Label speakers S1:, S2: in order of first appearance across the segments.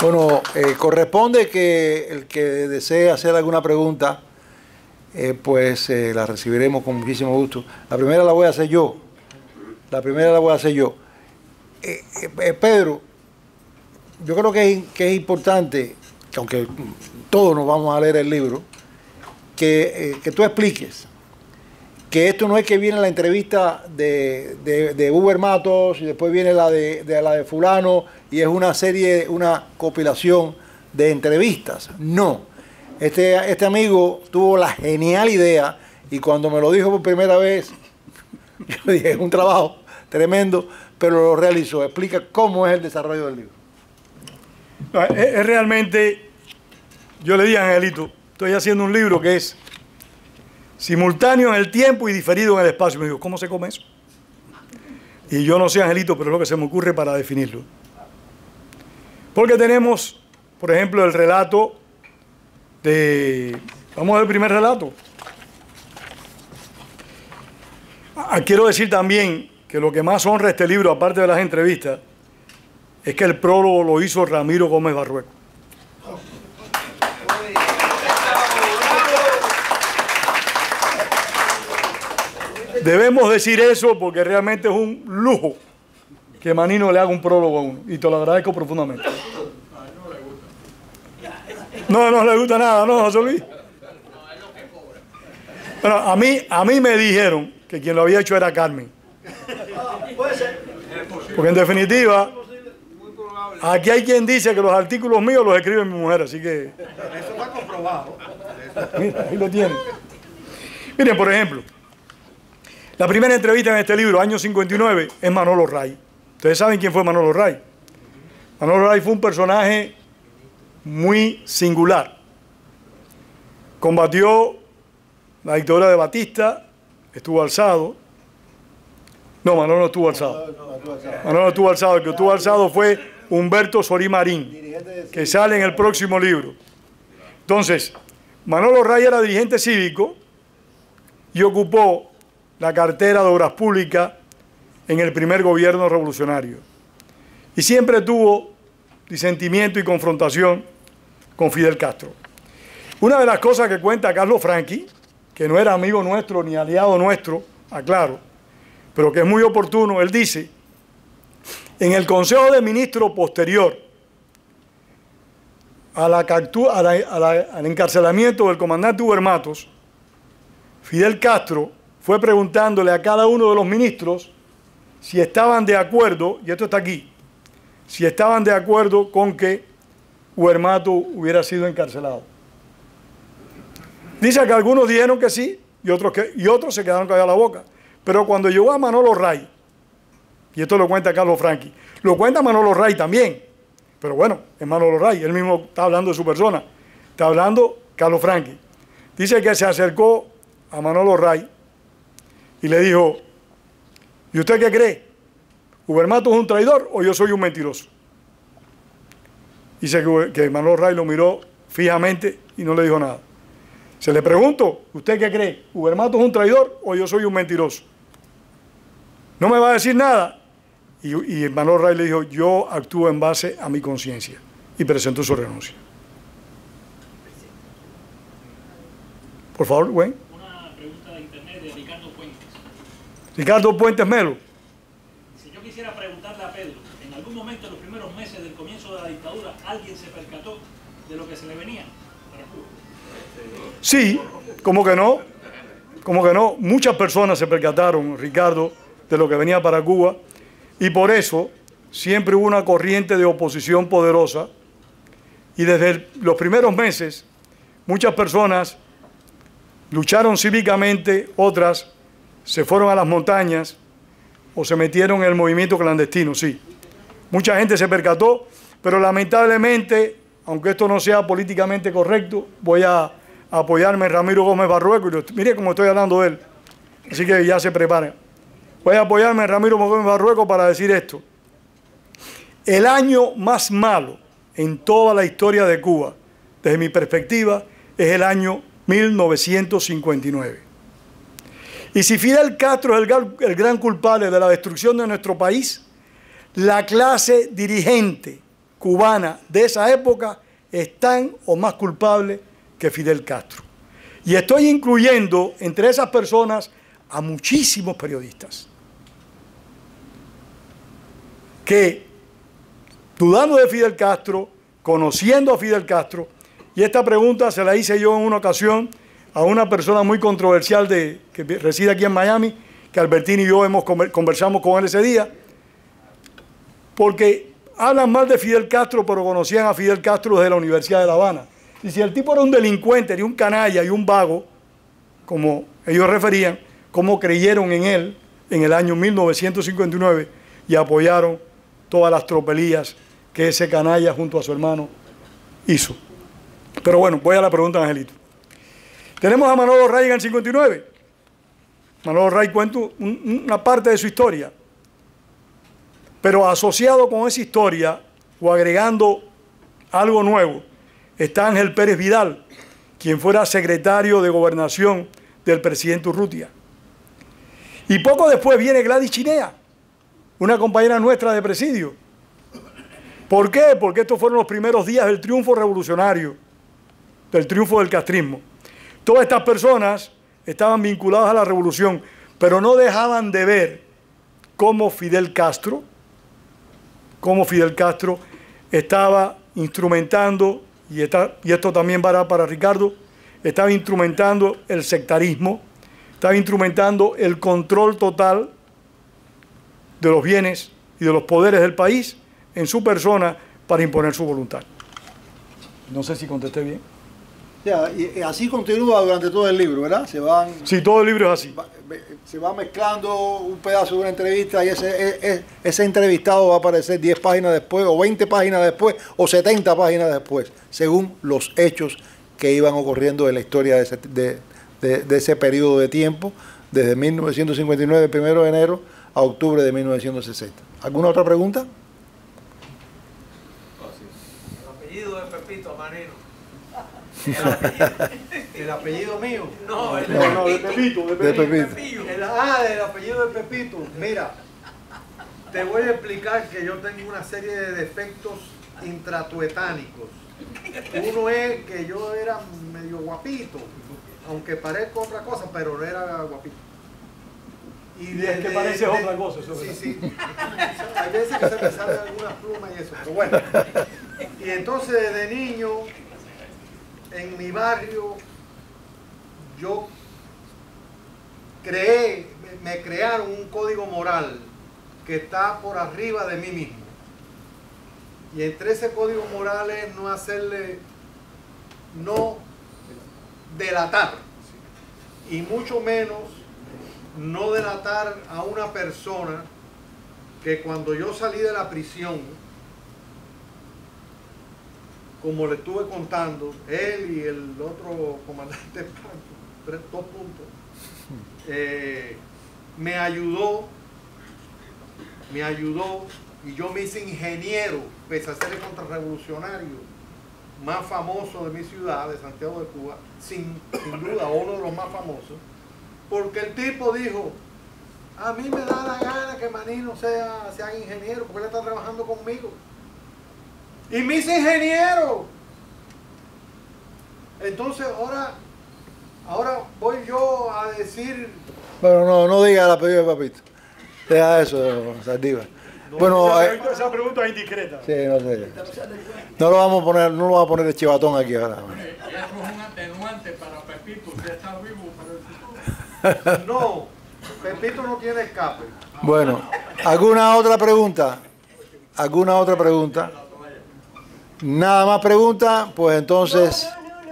S1: Bueno, corresponde que el que desee hacer alguna pregunta, pues la recibiremos con muchísimo gusto. La primera la voy a hacer yo. Pedro, yo creo que es importante, que aunque todos nos vamos a leer el libro, que tú expliques que esto no es que viene la entrevista de Uber Matos y después viene la de fulano y es una serie, una compilación de entrevistas. No. Este amigo tuvo la genial idea y cuando me lo dijo por primera vez, yo dije, es un trabajo tremendo, pero lo realizó. Explica cómo es el desarrollo del libro.
S2: No, es realmente, yo le dije a Angelito, estoy haciendo un libro que es simultáneo en el tiempo y diferido en el espacio. Me dijo, ¿cómo se come eso? Y yo no sé, Angelito, pero es lo que se me ocurre para definirlo. Porque tenemos, por ejemplo, el relato de... Vamos al primer relato. Quiero decir también que lo que más honra este libro, aparte de las entrevistas, es que el prólogo lo hizo Ramiro Gómez Barrueco. Debemos decir eso porque realmente es un lujo que Manino le haga un prólogo a uno. Y te lo agradezco profundamente. No le gusta nada, ¿no, José Luis? Bueno, a mí me dijeron que quien lo había hecho era Carmen. Porque en definitiva, aquí hay quien dice que los artículos míos los escribe mi mujer, así que...
S3: Eso está comprobado.
S2: Mira, ahí lo tienen. Miren, por ejemplo, la primera entrevista en este libro, año 59, es Manolo Ray. Ustedes saben quién fue Manolo Ray. Manolo Ray fue un personaje muy singular. Combatió la dictadura de Batista, estuvo alzado. No, Manolo no estuvo alzado. Manolo no estuvo alzado. El que estuvo alzado fue Humberto Sorí Marín, que sale en el próximo libro. Entonces, Manolo Ray era dirigente cívico y ocupó la cartera de Obras Públicas en el primer gobierno revolucionario. Y siempre tuvo disentimiento y confrontación con Fidel Castro. Una de las cosas que cuenta Carlos Franqui, que no era amigo nuestro ni aliado nuestro, aclaro, pero que es muy oportuno, él dice, en el Consejo de Ministros posterior al encarcelamiento del comandante Uber Matos, Fidel Castro fue preguntándole a cada uno de los ministros si estaban de acuerdo, y esto está aquí, si estaban de acuerdo con que Uber Matos hubiera sido encarcelado. Dice que algunos dijeron que sí y otros se quedaron callados la boca. Pero cuando llegó a Manolo Ray, y esto lo cuenta Carlos Franqui, lo cuenta Manolo Ray también, pero bueno, es Manolo Ray, él mismo está hablando de su persona, está hablando Carlos Franqui. Dice que se acercó a Manolo Ray y le dijo, ¿y usted qué cree? ¿Uber Matos es un traidor o yo soy un mentiroso? Dice que Manolo Ray lo miró fijamente y no le dijo nada. Se le preguntó, ¿usted qué cree? ¿Uber Matos es un traidor o yo soy un mentiroso? No me va a decir nada. Y Manolo Ray le dijo, yo actúo en base a mi conciencia. Y presentó su renuncia. Por favor, Gwen.
S4: Una pregunta de internet de Ricardo Puentes.
S2: Ricardo Puentes Melo.
S4: Si yo quisiera preguntarle a Pedro, en algún momento en los primeros meses del comienzo de la dictadura, ¿alguien se percató de lo que se le venía para Cuba?
S2: Sí, ¿cómo que no? ¿Cómo que no? Muchas personas se percataron, Ricardo, de lo que venía para Cuba, y por eso siempre hubo una corriente de oposición poderosa, y desde los primeros meses muchas personas lucharon cívicamente, otras se fueron a las montañas o se metieron en el movimiento clandestino, sí. Mucha gente se percató, pero lamentablemente, aunque esto no sea políticamente correcto, voy a apoyarme en Ramiro Gómez Barrueco, y mire cómo estoy hablando de él, así que ya se preparen. Voy a apoyarme en Ramiro Gómez Barrueco para decir esto. El año más malo en toda la historia de Cuba, desde mi perspectiva, es el año 1959. Y si Fidel Castro es el gran culpable de la destrucción de nuestro país, la clase dirigente cubana de esa época es tan o más culpable que Fidel Castro. Y estoy incluyendo entre esas personas a muchísimos periodistas que, dudando de Fidel Castro, conociendo a Fidel Castro, y esta pregunta se la hice yo en una ocasión a una persona muy controversial que reside aquí en Miami, que Albertini y yo conversamos con él ese día, porque hablan mal de Fidel Castro, pero conocían a Fidel Castro desde la Universidad de La Habana. Y si el tipo era un delincuente, era un canalla y un vago, como ellos referían, ¿cómo creyeron en él en el año 1959 y apoyaron todas las tropelías que ese canalla junto a su hermano hizo? Pero bueno, voy a la pregunta, Angelito. Tenemos a Manolo Ray en el 59. Manolo Ray cuenta una parte de su historia, pero asociado con esa historia o agregando algo nuevo, está Ángel Pérez Vidal, quien fuera secretario de Gobernación del presidente Urrutia. Y poco después viene Gladys Chinea, una compañera nuestra de presidio. ¿Por qué? Porque estos fueron los primeros días del triunfo revolucionario, del triunfo del castrismo. Todas estas personas estaban vinculadas a la revolución, pero no dejaban de ver cómo Fidel Castro estaba instrumentando, y esto también va para Ricardo, estaba instrumentando el sectarismo, estaba instrumentando el control total de los bienes y de los poderes del país en su persona para imponer su voluntad. No sé si contesté bien.
S1: Ya, y así continúa durante todo el libro, ¿verdad?
S2: Sí, todo el libro es así.
S1: Se va mezclando un pedazo de una entrevista y ese entrevistado va a aparecer 10 páginas después, o 20 páginas después, o 70 páginas después, según los hechos que iban ocurriendo en la historia de ese periodo de tiempo, desde 1959, 1 de enero, a octubre de 1960. ¿Alguna otra pregunta?
S3: El apellido de Pepito Manino. ¿El apellido mío?
S2: No, de Pepito.
S1: De Pepito.
S3: Del apellido de Pepito. Mira, te voy a explicar que yo tengo una serie de defectos intratuetánicos. Uno es que yo era medio guapito, aunque parezco otra cosa, pero no era guapito.
S2: Y es que parece otra cosa. Eso
S3: sí, sí. Hay veces que se me salen algunas plumas y eso, pero bueno. Y entonces desde niño, en mi barrio, yo me crearon un código moral que está por arriba de mí mismo. Y entre ese código moral es no delatar, y mucho menos no delatar a una persona que cuando yo salí de la prisión, como le estuve contando, él y el otro comandante, 2 puntos, me ayudó, y yo me hice ingeniero, pese a ser el contrarrevolucionario más famoso de mi ciudad, de Santiago de Cuba, sin duda uno de los más famosos, porque el tipo dijo, a mí me da la gana que Manino sea ingeniero, porque él está trabajando conmigo. Y me hice ingeniero. Entonces ahora voy yo a decir...
S1: Bueno, no diga el apellido de Papito. Deja eso, Saldívar. Bueno,
S2: esa pregunta es indiscreta.
S1: Sí, no sé. No lo vamos a poner el chivatón aquí ahora.
S4: Ya fue un atenuante para Pepito, ya está vivo para el futuro.
S3: No, Pepito no tiene escape.
S1: Bueno, ¿alguna otra pregunta? ¿Alguna otra pregunta? Nada más pregunta, pues entonces...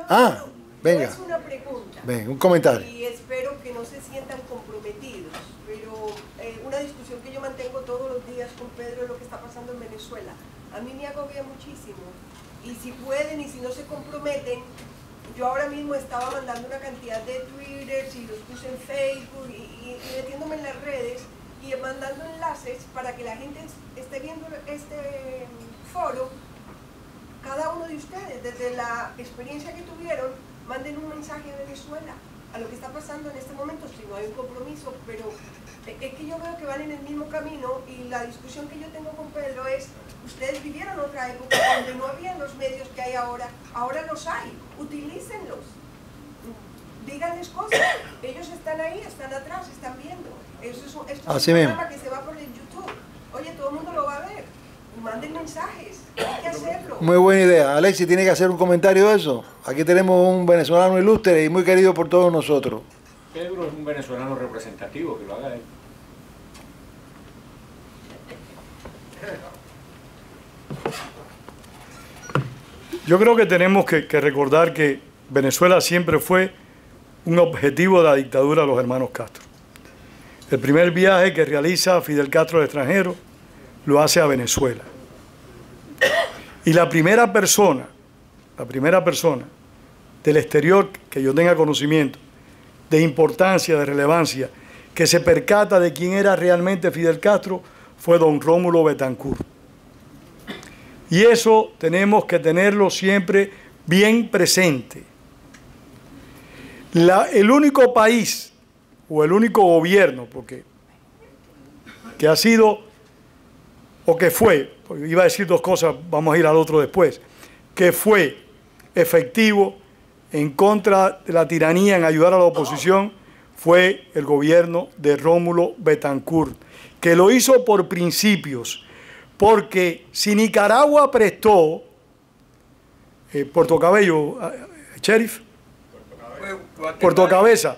S5: No.
S1: Venga.
S5: No es una pregunta.
S1: Venga, un comentario.
S5: Y espero que no se sientan comprometidos, pero una discusión que yo mantengo todos los días con Pedro es lo que está pasando en Venezuela. A mí me agobia muchísimo. Y si pueden y si no se comprometen, yo ahora mismo estaba mandando una cantidad de Twitters y los puse en Facebook y metiéndome en las redes y mandando enlaces para que la gente esté viendo este foro. Cada uno de ustedes, desde la experiencia que tuvieron, manden un mensaje a Venezuela, a lo que está pasando en este momento, si no hay un compromiso, pero es que yo veo que van en el mismo camino y la discusión que yo tengo con Pedro es, ustedes vivieron otra época donde no habían los medios que hay ahora, ahora los hay, utilícenlos. Díganles cosas, ellos están ahí, están atrás, están viendo. Eso es esto
S1: Así
S5: es un
S1: mismo.
S5: programa que se va por el YouTube. Oye, todo el mundo lo va a ver. Manden mensajes, hay que hacerlo.
S1: Muy buena idea. Alexis tiene que hacer un comentario de eso. Aquí tenemos un venezolano ilustre y muy querido por todos nosotros.
S6: Pedro es un venezolano representativo, que lo haga él.
S2: Yo creo que tenemos que recordar que Venezuela siempre fue un objetivo de la dictadura de los hermanos Castro. El primer viaje que realiza Fidel Castro al extranjero lo hace a Venezuela. Y la primera persona del exterior que yo tenga conocimiento, de importancia, de relevancia, que se percata de quién era realmente Fidel Castro, fue don Rómulo Betancourt. Y eso tenemos que tenerlo siempre bien presente. El único país o el único gobierno, porque que ha sido o que fue, iba a decir dos cosas, vamos a ir al otro después, que fue efectivo en contra de la tiranía, en ayudar a la oposición, fue el gobierno de Rómulo Betancourt, que lo hizo por principios, porque si Nicaragua prestó, Puerto Cabello, sheriff, Puerto Cabeza,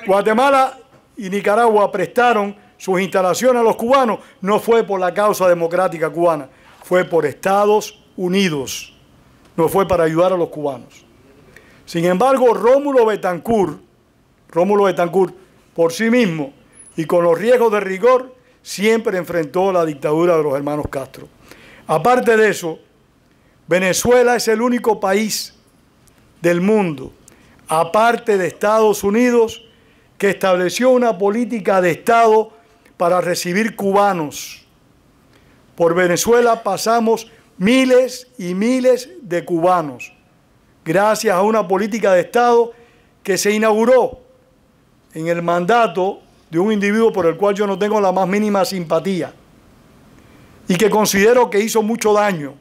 S2: Guatemala y Nicaragua prestaron sus instalaciones a los cubanos, no fue por la causa democrática cubana, fue por Estados Unidos, no fue para ayudar a los cubanos. Sin embargo, Rómulo Betancourt, por sí mismo y con los riesgos de rigor, siempre enfrentó la dictadura de los hermanos Castro. Aparte de eso, Venezuela es el único país del mundo, aparte de Estados Unidos, que estableció una política de Estado para recibir cubanos. Por Venezuela pasamos miles y miles de cubanos, gracias a una política de Estado que se inauguró en el mandato de un individuo por el cual yo no tengo la más mínima simpatía y que considero que hizo mucho daño,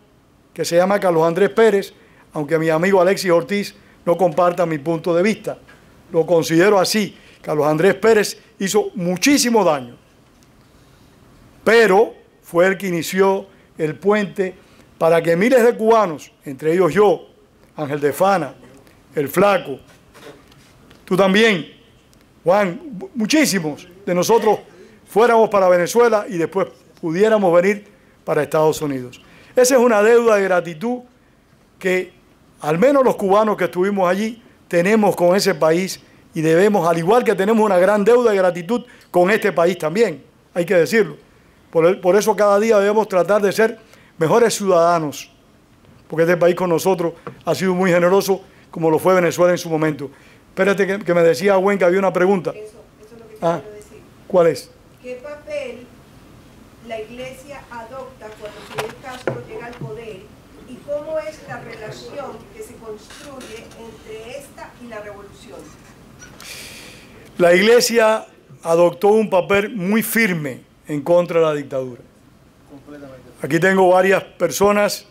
S2: que se llama Carlos Andrés Pérez, aunque mi amigo Alexis Ortiz no comparta mi punto de vista. Lo considero así. Carlos Andrés Pérez hizo muchísimo daño, pero fue el que inició el puente para que miles de cubanos, entre ellos yo, Ángel de Fana, el Flaco, tú también, Juan, muchísimos de nosotros fuéramos para Venezuela y después pudiéramos venir para Estados Unidos. Esa es una deuda de gratitud que al menos los cubanos que estuvimos allí tenemos con ese país y debemos, al igual que tenemos una gran deuda de gratitud con este país también, hay que decirlo. Por eso cada día debemos tratar de ser mejores ciudadanos, porque este país con nosotros ha sido muy generoso, como lo fue Venezuela en su momento. Espérate que me decía Gwen que había una pregunta.
S5: Eso es lo que te quiero decir.
S2: ¿Cuál es?
S5: ¿Qué papel la Iglesia adopta cuando Fidel Castro llega al poder y cómo es la relación que se construye entre esta y la revolución?
S2: La Iglesia adoptó un papel muy firme en contra de la dictadura. Aquí tengo varias personas.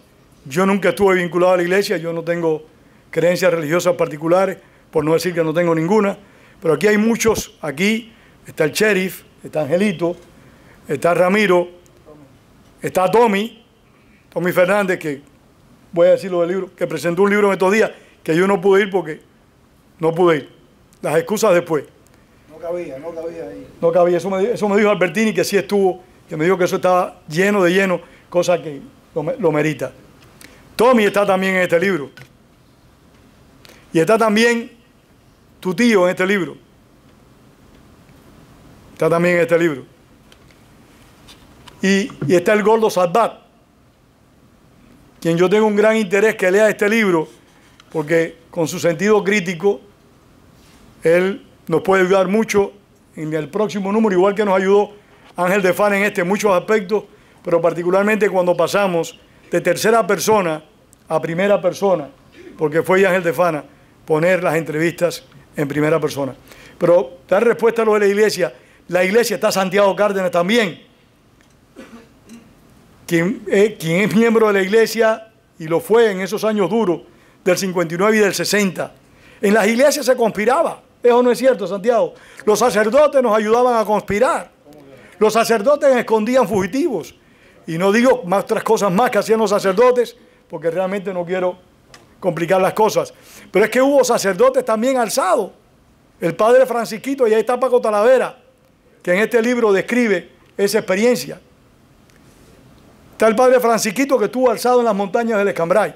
S2: Yo nunca estuve vinculado a la Iglesia, yo no tengo creencias religiosas particulares, por no decir que no tengo ninguna, pero aquí hay muchos. Aquí está el sheriff, está Angelito, está Ramiro, está Tommy Fernández, que voy a decirlo del libro, que presentó un libro en estos días, que yo no pude ir porque no pude ir. Las excusas después.
S1: No cabía ahí.
S2: No cabía, eso me dijo Albertini, que sí estuvo, que me dijo que eso estaba lleno de lleno, cosa que lo merita. Tommy está también en este libro. Y está también tu tío en este libro. Está también en este libro. Y está el Gordo Sadat, quien yo tengo un gran interés que lea este libro, porque con su sentido crítico, él nos puede ayudar mucho en el próximo número, igual que nos ayudó Ángel de Fana en muchos aspectos, pero particularmente cuando pasamos de tercera persona a primera persona, porque fue Ángel de Fana poner las entrevistas en primera persona. Pero dar respuesta a lo de la iglesia está Santiago Cárdenas también, quien es miembro de la iglesia y lo fue en esos años duros del 59 y del 60. En las iglesias se conspiraba. Eso no es cierto, Santiago. Los sacerdotes nos ayudaban a conspirar. Los sacerdotes escondían fugitivos. Y no digo otras cosas más que hacían los sacerdotes, porque realmente no quiero complicar las cosas. Pero es que hubo sacerdotes también alzados. El padre Francisquito, y ahí está Paco Talavera, que en este libro describe esa experiencia. Está el padre Francisquito, que estuvo alzado en las montañas del Escambray.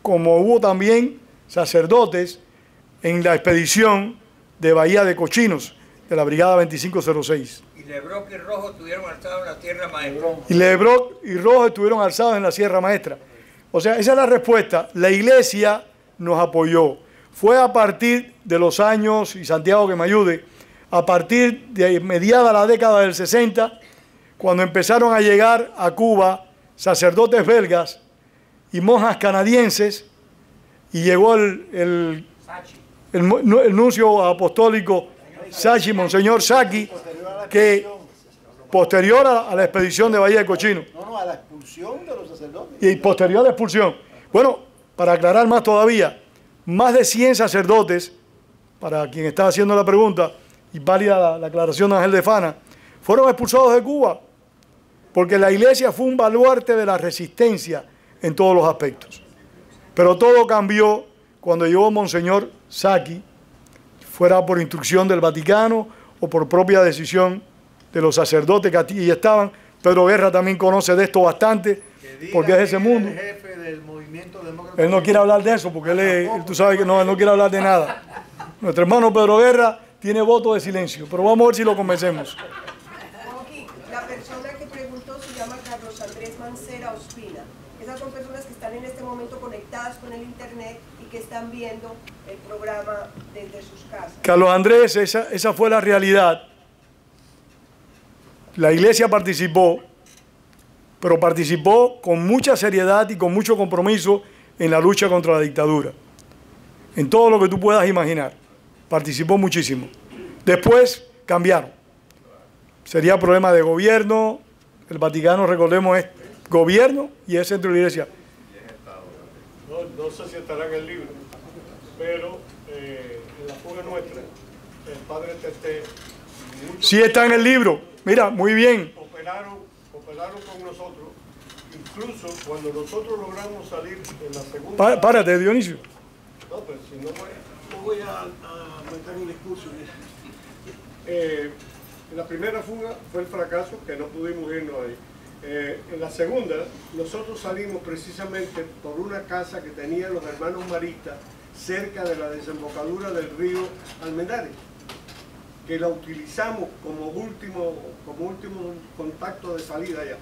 S2: Como hubo también sacerdotes en la expedición de Bahía de Cochinos, de la Brigada 2506.
S7: Y Lebrock y Rojo estuvieron alzados en la Sierra Maestra.
S2: Y Lebrock y Rojo estuvieron alzados en la Sierra Maestra. O sea, esa es la respuesta. La iglesia nos apoyó. Fue a partir de los años, y Santiago que me ayude, a partir de mediada la década del 60, cuando empezaron a llegar a Cuba sacerdotes belgas y monjas canadienses, y llegó el nuncio apostólico Sachi, Monseñor Saki, que posterior a la expedición de Bahía de Cochino.
S1: No, a la expulsión de los sacerdotes.
S2: Y posterior a la expulsión. Bueno, para aclarar más todavía, más de 100 sacerdotes, para quien está haciendo la pregunta, y válida la aclaración de Ángel de Fana, fueron expulsados de Cuba, porque la iglesia fue un baluarte de la resistencia en todos los aspectos. Pero todo cambió cuando llegó Monseñor Saki, fuera por instrucción del Vaticano o por propia decisión de los sacerdotes que aquí estaban. Pedro Guerra también conoce de esto bastante, porque es de ese mundo.
S3: El jefe del movimiento demócrata.
S2: Él no quiere hablar de eso, porque tú sabes que no, él no quiere hablar de nada. Nuestro hermano Pedro Guerra tiene voto de silencio, pero vamos a ver si lo convencemos.
S5: Aquí, la persona que preguntó se llama Carlos Andrés Mancera Ospina. Esas son personas que están en este momento conectadas con el internet y que están viendo el programa desde sus casas.
S2: Carlos Andrés, esa fue la realidad. La iglesia participó, pero participó con mucha seriedad y con mucho compromiso en la lucha contra la dictadura. En todo lo que tú puedas imaginar. Participó muchísimo. Después cambiaron. Sería problema de gobierno. El Vaticano, recordemos, es gobierno y es centro de la iglesia.
S8: No sé si estará en el libro, pero en la fuga nuestra, el padre Tete...
S2: Sí está en el libro. Mira, muy bien.
S8: Operaron con nosotros, incluso cuando nosotros logramos salir en la segunda...
S2: Párate, Dionisio.
S8: No, pero si no voy a meter un discurso. En la primera fuga fue el fracaso, que no pudimos irnos ahí. En la segunda, nosotros salimos precisamente por una casa que tenían los hermanos maristas cerca de la desembocadura del río Almendares, que la utilizamos como último contacto de salida allá.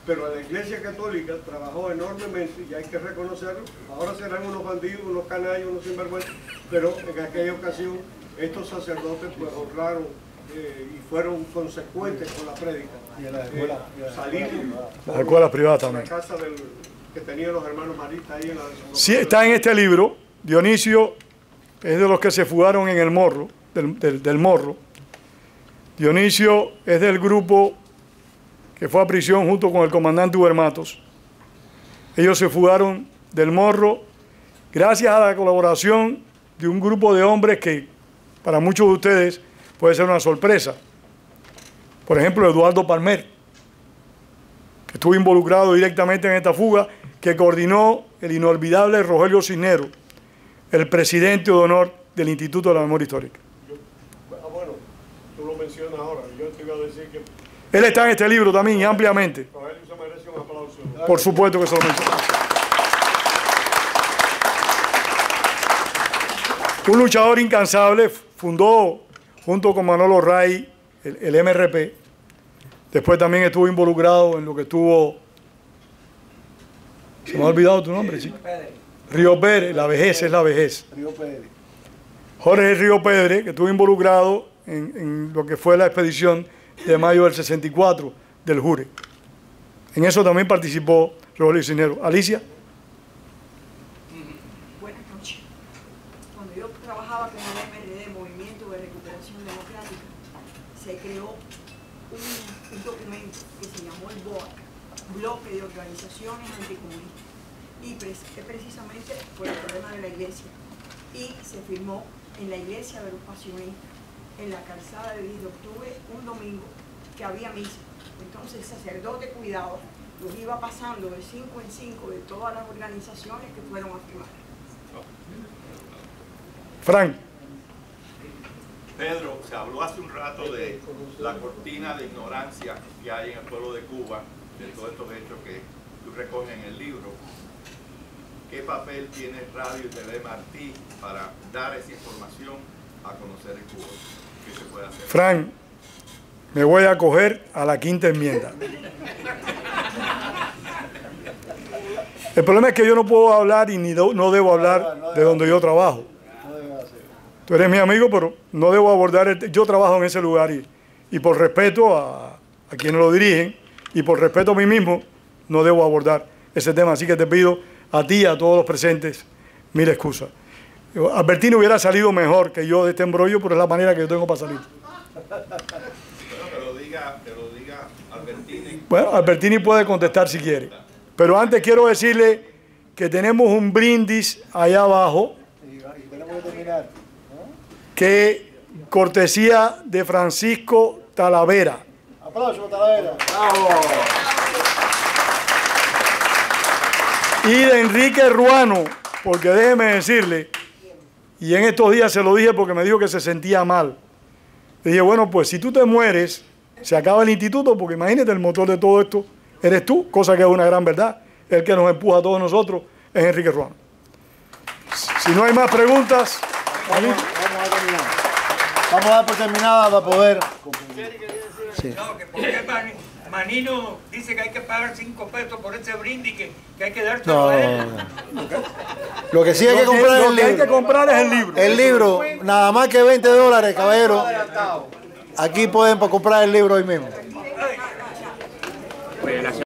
S8: Pero la Iglesia Católica trabajó enormemente, y hay que reconocerlo. Ahora serán unos bandidos, unos canallos, unos sinvergüenzas, pero en aquella ocasión estos sacerdotes pues honraron y fueron consecuentes con la prédica.
S1: Y en la escuela,
S8: salimos
S2: Las escuelas privadas también.
S8: la casa que tenían los hermanos maristas ahí en la desembocadura.
S2: Sí está en este libro. Dionisio es de los que se fugaron en el Morro, del Morro. Dionisio es del grupo que fue a prisión junto con el comandante Huber Matos. Ellos se fugaron del Morro gracias a la colaboración de un grupo de hombres que para muchos de ustedes puede ser una sorpresa. Por ejemplo, Eduardo Palmer, que estuvo involucrado directamente en esta fuga, que coordinó el inolvidable Rogelio Cisneros, el presidente de honor del Instituto de la Memoria Histórica.
S8: Bueno, tú lo mencionas ahora, yo te iba a decir que
S2: Él está en este libro también, y ampliamente.
S8: Rogelio se merece un aplauso.
S2: Por supuesto que se lo menciona. Un luchador incansable, fundó junto con Manolo Ray el MRP. Después también estuvo involucrado en lo que estuvo... Se me ha olvidado tu nombre, chico. Río Pérez, la vejez es la vejez.
S1: Río Pérez.
S2: Jorge Río Pérez, que estuvo involucrado en lo que fue la expedición de mayo del 64 del Jure. En eso también participó Rogelio Cisneros. Alicia.
S9: Buenas noches. Cuando yo trabajaba con el MRD, Movimiento de Recuperación Democrática, se creó un documento que se llamó el BOAC, Bloque de Organizaciones Anticomunistas. Y precisamente por el problema de la iglesia. Y se firmó en la iglesia de los pasionistas, en la calzada de 10 de octubre, un domingo, que había misa. Entonces el sacerdote cuidado los iba pasando de 5 en 5 de todas las organizaciones que fueron a firmar.
S2: Frank.
S10: Pedro, se habló hace un rato de la cortina de ignorancia que hay en el pueblo de Cuba, de todos estos hechos que tú recoges en el libro. ¿Qué papel tiene Radio y TV Martí para dar esa información a conocer en Cuba? ¿Qué se puede hacer?
S2: Frank, me voy a acoger a la quinta enmienda. El problema es que yo no puedo hablar y no debo hablar de donde yo trabajo. Tú eres mi amigo, pero no debo abordar yo trabajo en ese lugar y por respeto a quienes lo dirigen y por respeto a mí mismo, no debo abordar ese tema. Así que te pido a ti y a todos los presentes mil excusas. Albertini hubiera salido mejor que yo de este embrollo, pero es la manera que yo tengo para salir.
S10: Bueno, que lo diga Albertini.
S2: Bueno, Albertini puede contestar si quiere. Pero antes quiero decirle que tenemos un brindis allá abajo.
S1: Y tenemos que terminar.
S2: Que cortesía de Francisco Talavera.
S1: Aplausos, Talavera.
S2: ¡Bravo! Y de Enrique Ruano, porque déjeme decirle, y en estos días se lo dije porque me dijo que se sentía mal. Le dije, bueno, pues si tú te mueres, se acaba el instituto, porque imagínate, el motor de todo esto eres tú, cosa que es una gran verdad. El que nos empuja a todos nosotros es Enrique Ruano. Si no hay más preguntas...
S1: Vamos a dar por terminada para poder...
S7: Sí. No, que porque Manino dice que hay que pagar 5 pesos por ese brindis, que hay que dárselo a él.
S1: Lo que sí hay que comprar es el libro.
S2: Hay que comprar es el libro.
S1: El libro, nada más que $20, caballero. Aquí pueden comprar el libro hoy mismo.